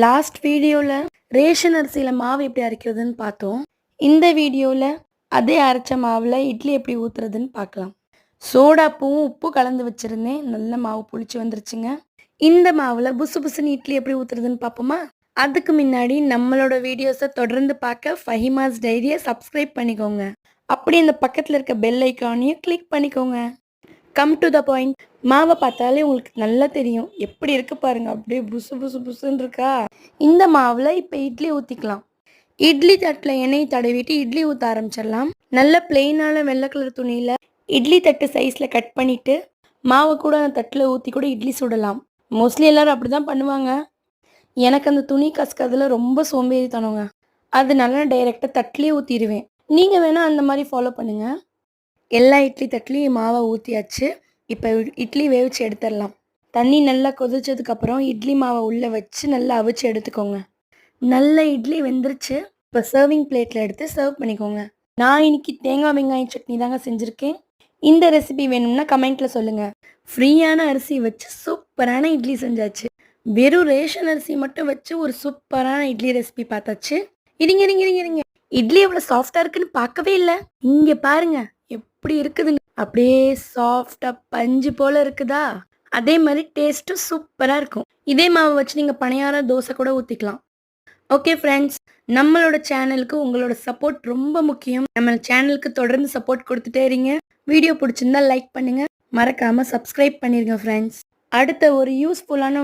Last வீடியோவில் ration அரிசியில் மாவு எப்படி அரைக்கிறதுன்னு பார்த்தோம். இந்த வீடியோவில் அதே அரைச்ச மாவில் இட்லி எப்படி ஊற்றுறதுன்னு பார்க்கலாம். சோடாப்பும் உப்பு கலந்து வச்சுருந்தேன். நல்ல மாவு புளிச்சு வந்துருச்சுங்க. இந்த மாவில் புசு புசுன்னு இட்லி எப்படி ஊற்றுறதுன்னு பார்ப்போமா? அதுக்கு முன்னாடி நம்மளோட வீடியோஸை தொடர்ந்து பார்க்க ஃபஹிமாஸ் டைரியை சப்ஸ்கிரைப் பண்ணிக்கோங்க. அப்படி இந்த பக்கத்தில் இருக்க பெல் ஐக்கானையும் கிளிக் பண்ணிக்கோங்க. Come to the point. மாவை பார்த்தாலே உங்களுக்கு நல்லா தெரியும். எப்படி இருக்கு பாருங்க, அப்படியே புசு புசு புசுன்னு இருக்கா. இந்த மாவில் இப்போ இட்லி ஊற்றிக்கலாம். இட்லி தட்டில் எண்ணெய் தடவிட்டு இட்லி ஊற்ற ஆரம்பிச்சிடலாம். நல்ல பிளெயினான வெள்ளை கலர் துணியில் இட்லி தட்டு சைஸில் கட் பண்ணிவிட்டு மாவை கூட அந்த தட்டில் ஊற்றி கூட இட்லி சுடலாம். மோஸ்ட்லி எல்லோரும் அப்படி தான் பண்ணுவாங்க. எனக்கு அந்த துணி கசக்கிறதுல ரொம்ப சோம்பேறித்தனங்க. அதனால நான் டைரெக்டாக தட்டிலே ஊற்றிடுவேன். நீங்கள் வேணால் அந்த மாதிரி ஃபாலோ பண்ணுங்கள். எல்லா இட்லி தட்டுலையும் மாவை ஊற்றியாச்சு. இப்போ இட்லி வேவிச்சு எடுத்துடலாம். தண்ணி நல்லா கொதிச்சதுக்கப்புறம் இட்லி மாவை உள்ளே வச்சு நல்லா அவிச்சு எடுத்துக்கோங்க. நல்ல இட்லி வெந்துருச்சு. இப்போ சர்விங் பிளேட்டில் எடுத்து சர்வ் பண்ணிக்கோங்க. நான் இன்னைக்கு தேங்காய் வெங்காயம் சட்னி தாங்க செஞ்சுருக்கேன். இந்த ரெசிபி வேணும்னா கமெண்ட்டில் சொல்லுங்கள். ஃப்ரீயான அரிசி வச்சு சூப்பரான இட்லி செஞ்சாச்சு. வெறும் ரேஷன் அரிசி மட்டும் வச்சு ஒரு சூப்பரான இட்லி ரெசிபி பார்த்தாச்சு. இருங்க, இட்லி எவ்வளோ சாஃப்டாக இருக்குன்னு பார்க்கவே இல்லை. இங்கே பாருங்க எப்படி இருக்குதுங்க. அப்படியே சாஃப்டாக பஞ்சு போல் இருக்குதா? அதே மாதிரி டேஸ்ட்டும் சூப்பராக இருக்கும். இதே மாவை வச்சு நீங்கள் பணியாரம் தோசை கூட ஊற்றிக்கலாம். ஓகே ஃப்ரெண்ட்ஸ், நம்மளோட சேனலுக்கு உங்களோட சப்போர்ட் ரொம்ப முக்கியம். நம்ம சேனலுக்கு தொடர்ந்து சப்போர்ட் கொடுத்துட்டே இருங்க. வீடியோ பிடிச்சிருந்தா லைக் பண்ணுங்கள். மறக்காமல் சப்ஸ்கிரைப் பண்ணிடுங்க ஃப்ரெண்ட்ஸ். அடுத்த ஒரு யூஸ்ஃபுல்லான